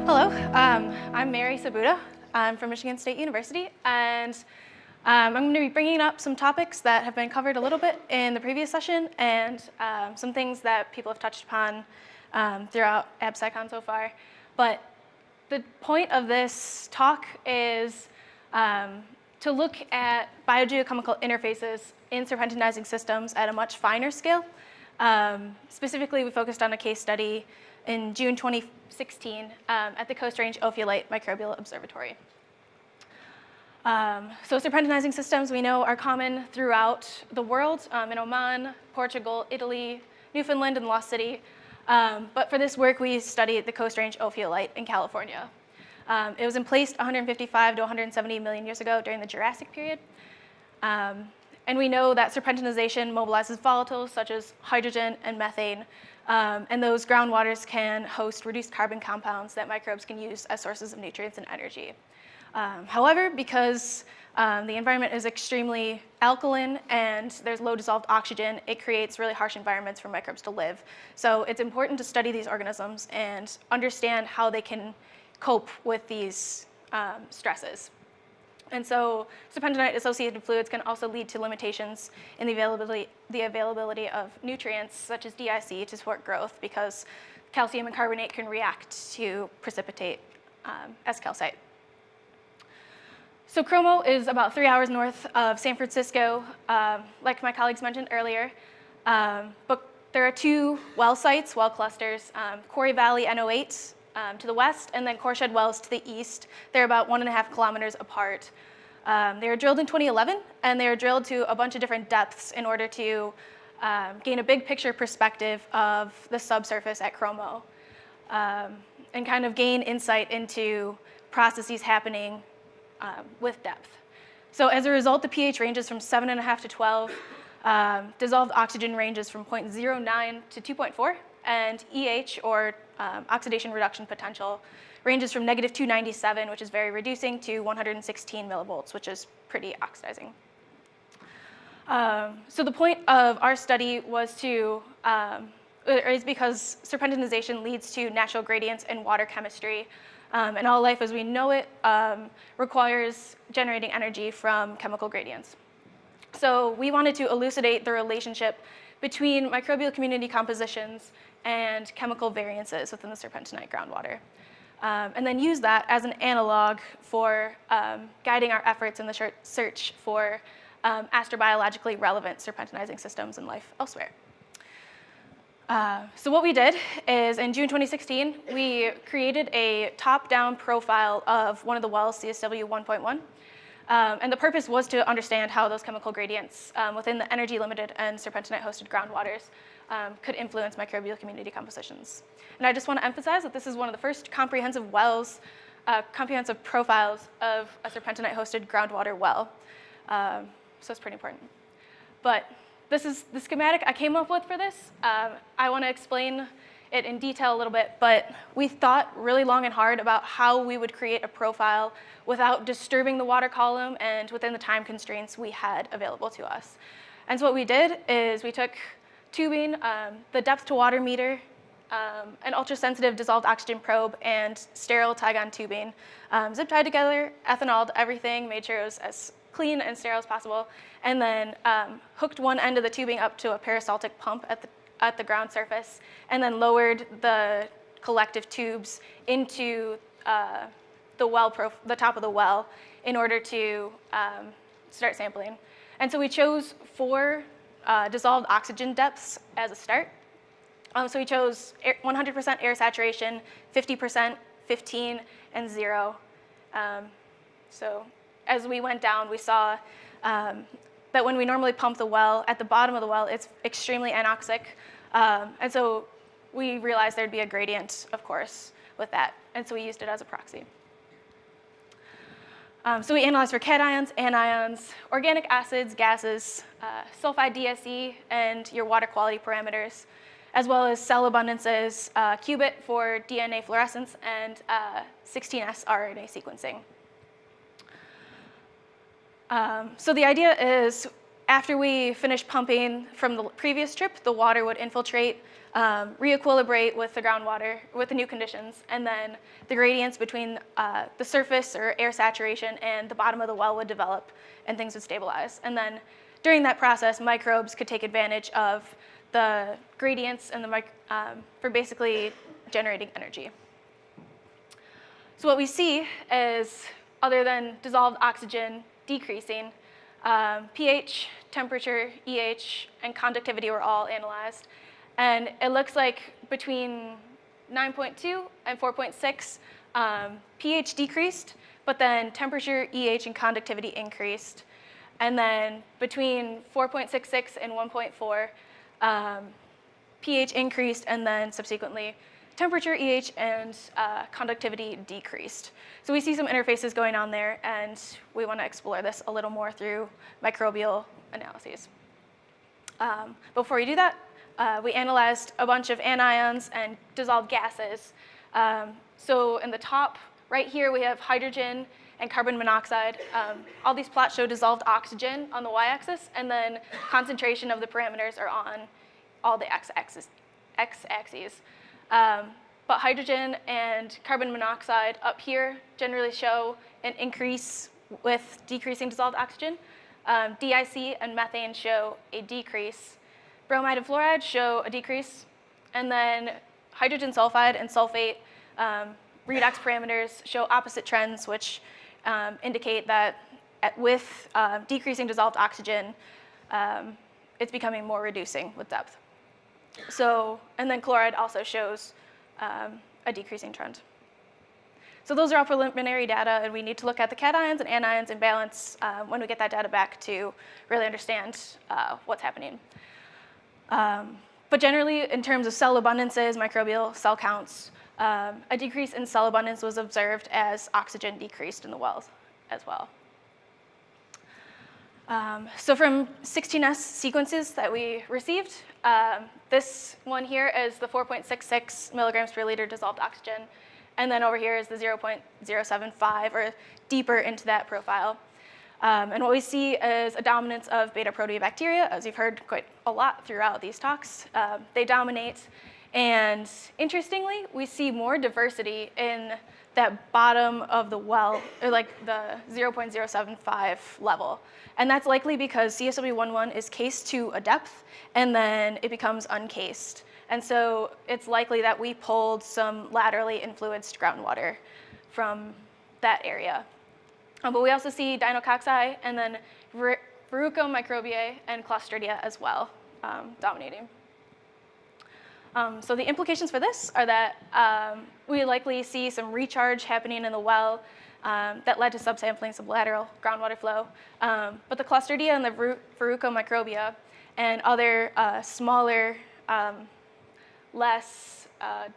Hello, I'm Mary Sabuda. I'm from Michigan State University, and I'm going to be bringing up some topics that have been covered a little bit in the previous session, and some things that people have touched upon throughout AbSciCon so far. But the point of this talk is to look at biogeochemical interfaces in serpentinizing systems at a much finer scale. Specifically, we focused on a case study in June 2016 at the Coast Range Ophiolite Microbial Observatory. So serpentinizing systems we know are common throughout the world, in Oman, Portugal, Italy, Newfoundland, and Lost City. But for this work, we studied the Coast Range Ophiolite in California. It was in place 155 to 170 million years ago during the Jurassic period. And we know that serpentinization mobilizes volatiles such as hydrogen and methane, and those groundwaters can host reduced carbon compounds that microbes can use as sources of nutrients and energy. However, because the environment is extremely alkaline and there's low dissolved oxygen, it creates really harsh environments for microbes to live. So it's important to study these organisms and understand how they can cope with these stresses. And so serpentinite-associated fluids can also lead to limitations in the availability of nutrients such as DIC to support growth, because calcium and carbonate can react to precipitate as calcite. So Chromo is about 3 hours north of San Francisco, like my colleagues mentioned earlier. But there are two well sites, well clusters, Quarry Valley NO8 to the west, and then Coreshed Wells to the east. They're about 1.5 kilometers apart. They were drilled in 2011, and they were drilled to a bunch of different depths in order to gain a big picture perspective of the subsurface at Chromo, and kind of gain insight into processes happening with depth. So as a result, the pH ranges from 7.5 to 12, dissolved oxygen ranges from 0.09 to 2.4, and EH, or oxidation reduction potential, ranges from negative 297, which is very reducing, to 116 millivolts, which is pretty oxidizing. So the point of our study was is because serpentinization leads to natural gradients in water chemistry, and all life as we know it requires generating energy from chemical gradients. So we wanted to elucidate the relationship between microbial community compositions and chemical variances within the serpentinite groundwater, and then use that as an analog for guiding our efforts in the search for astrobiologically relevant serpentinizing systems and life elsewhere. So what we did is, in June 2016, we created a top-down profile of one of the wells, CSW 1.1. And the purpose was to understand how those chemical gradients within the energy-limited and serpentinite-hosted groundwaters could influence microbial community compositions. And I just want to emphasize that this is one of the first comprehensive comprehensive profiles of a serpentinite-hosted groundwater well. So it's pretty important. But this is the schematic I came up with for this. I want to explain it in detail a little bit, but we thought really long and hard about how we would create a profile without disturbing the water column and within the time constraints we had available to us. And so what we did is we took tubing, the depth to water meter, an ultra-sensitive dissolved oxygen probe, and sterile Tygon tubing, zip tied together, ethanoled everything, made sure it was as clean and sterile as possible, and then hooked one end of the tubing up to a peristaltic pump at the ground surface, and then lowered the collective tubes into the top of the well in order to start sampling. And so we chose 4 dissolved oxygen depths as a start. So we chose 100% air saturation, 50%, 15, and 0. So as we went down, we saw that when we normally pump the well, at the bottom of the well, it's extremely anoxic. And so we realized there'd be a gradient, of course, with that. And so we used it as a proxy. So we analyzed for cations, anions, organic acids, gases, sulfide DSE, and your water quality parameters, as well as cell abundances, qubit for DNA fluorescence, and 16S rRNA sequencing. So the idea is, after we finished pumping from the previous trip, the water would infiltrate, re-equilibrate with the groundwater with the new conditions, and then the gradients between the surface or air saturation and the bottom of the well would develop and things would stabilize. And then during that process, microbes could take advantage of the gradients and for basically generating energy. So what we see is, other than dissolved oxygen decreasing, pH, temperature, EH, and conductivity were all analyzed. And it looks like between 9.2 and 4.6, pH decreased, but then temperature, EH, and conductivity increased. And then between 4.66 and 1.4, pH increased, and then subsequently temperature, EH, and conductivity decreased. So we see some interfaces going on there, and we want to explore this a little more through microbial analyses. Before we do that, we analyzed a bunch of anions and dissolved gases. So in the top right here, we have hydrogen and carbon monoxide. All these plots show dissolved oxygen on the y-axis, and then concentration of the parameters are on all the x-axes. But hydrogen and carbon monoxide up here generally show an increase with decreasing dissolved oxygen. DIC and methane show a decrease. Bromide and fluoride show a decrease. And then hydrogen sulfide and sulfate redox parameters show opposite trends, which indicate that with decreasing dissolved oxygen, it's becoming more reducing with depth. So, and then chloride also shows a decreasing trend. So those are all preliminary data, and we need to look at the cations and anions in balance when we get that data back to really understand what's happening. But generally, in terms of cell abundances, microbial cell counts, a decrease in cell abundance was observed as oxygen decreased in the wells as well. So from 16S sequences that we received, this one here is the 4.66 milligrams per liter dissolved oxygen, and then over here is the 0.075, or deeper into that profile. And what we see is a dominance of beta proteobacteria, as you've heard quite a lot throughout these talks. They dominate, and interestingly, we see more diversity in that bottom of the well, or like the 0.075 level. And that's likely because CSW11 is cased to a depth, and then it becomes uncased. And so it's likely that we pulled some laterally influenced groundwater from that area. But we also see dinococci and then Verrucomicrobiae and Clostridia as well dominating. So the implications for this are that we likely see some recharge happening in the well that led to subsampling sublateral groundwater flow. But the Clostridia and the Verrucomicrobia and other smaller, less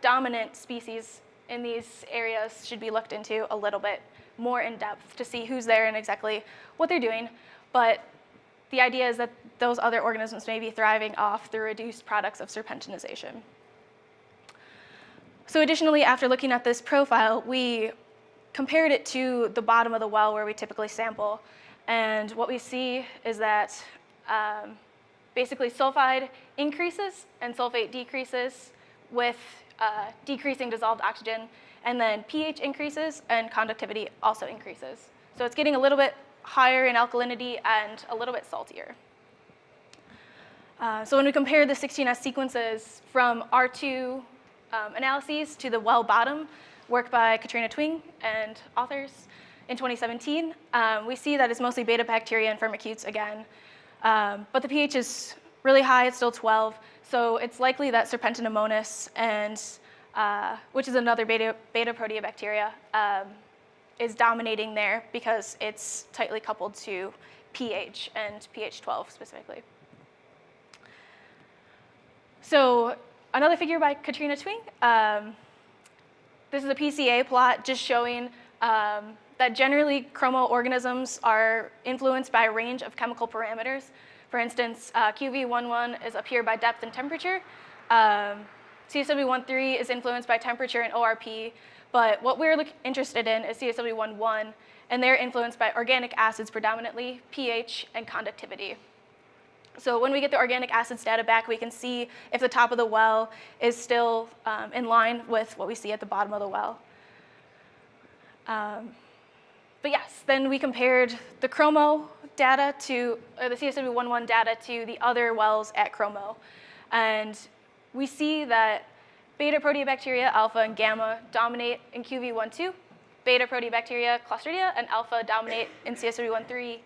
dominant species in these areas should be looked into a little bit more in depth to see who's there and exactly what they're doing. But the idea is that those other organisms may be thriving off the reduced products of serpentinization. So additionally, after looking at this profile, we compared it to the bottom of the well where we typically sample. And what we see is that basically sulfide increases and sulfate decreases with decreasing dissolved oxygen, and then pH increases and conductivity also increases. So it's getting a little bit higher in alkalinity and a little bit saltier. So when we compare the 16S sequences from R2 analyses to the well bottom, work by Katrina Twing and authors in 2017, we see that it's mostly beta bacteria and firmicutes again. But the pH is really high, it's still 12, so it's likely that Serpentinomonas, and which is another beta proteobacteria, is dominating there because it's tightly coupled to pH and pH 12 specifically. So another figure by Katrina Twing. This is a PCA plot just showing that generally chromoorganisms are influenced by a range of chemical parameters. For instance, QV11 is up here by depth and temperature. CSW13 is influenced by temperature and ORP, but what we're interested in is CSW11, and they're influenced by organic acids predominantly, pH, and conductivity. So when we get the organic acids data back, we can see if the top of the well is still in line with what we see at the bottom of the well. But yes, then we compared the chromo data to, or the CSW11 data to the other wells at chromo. And we see that beta proteobacteria, alpha, and gamma dominate in QV12. Beta proteobacteria, Clostridia, and alpha dominate in CSW13.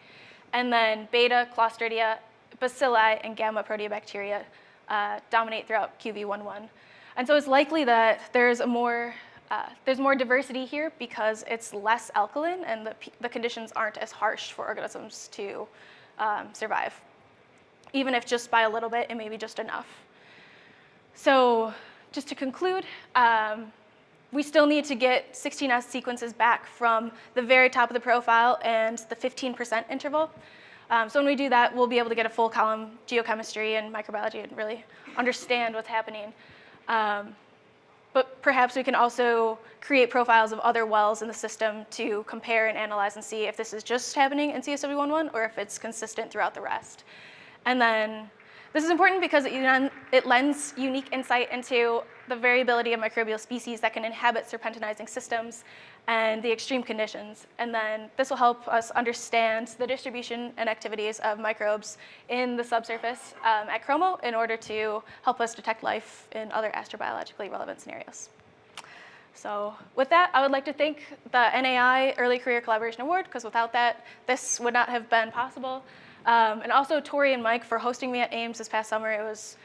And then beta, Clostridia, bacilli, and gamma proteobacteria dominate throughout QV11. And so it's likely that there's more diversity here because it's less alkaline and the conditions aren't as harsh for organisms to survive. Even if just by a little bit, it may be just enough. So just to conclude, we still need to get 16S sequences back from the very top of the profile and the 15% interval. So when we do that, we'll be able to get a full column geochemistry and microbiology and really understand what's happening. But perhaps we can also create profiles of other wells in the system to compare and analyze and see if this is just happening in CSW11 or if it's consistent throughout the rest. And then this is important because it lends unique insight into the variability of microbial species that can inhabit serpentinizing systems and the extreme conditions. And then this will help us understand the distribution and activities of microbes in the subsurface at chromo in order to help us detect life in other astrobiologically relevant scenarios. So with that, I would like to thank the NAI Early Career Collaboration Award, because without that, this would not have been possible. And also Tori and Mike for hosting me at Ames this past summer. It was,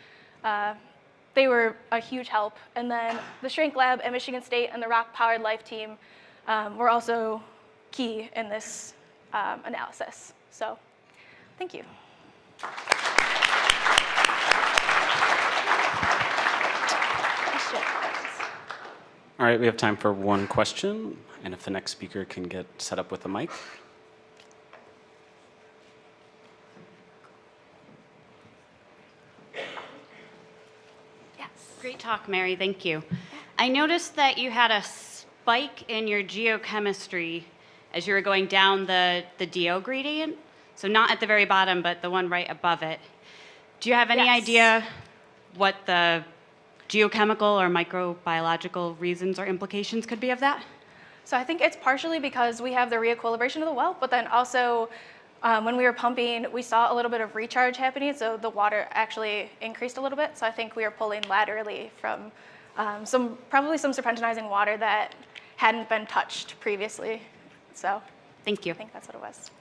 they were a huge help. And then the Shrink Lab at Michigan State and the Rock Powered Life team were also key in this analysis. So thank you. All right, we have time for one question. And if the next speaker can get set up with a mic. Great talk, Mary. Thank you. I noticed that you had a spike in your geochemistry as you were going down the DO gradient. So not at the very bottom, but the one right above it. Do you have any idea what the geochemical or microbiological reasons or implications could be of that? So I think it's partially because we have the re-equilibration of the well, but then also when we were pumping, we saw a little bit of recharge happening, so the water actually increased a little bit. So I think we were pulling laterally from probably some serpentinizing water that hadn't been touched previously. So thank you. I think that's what it was.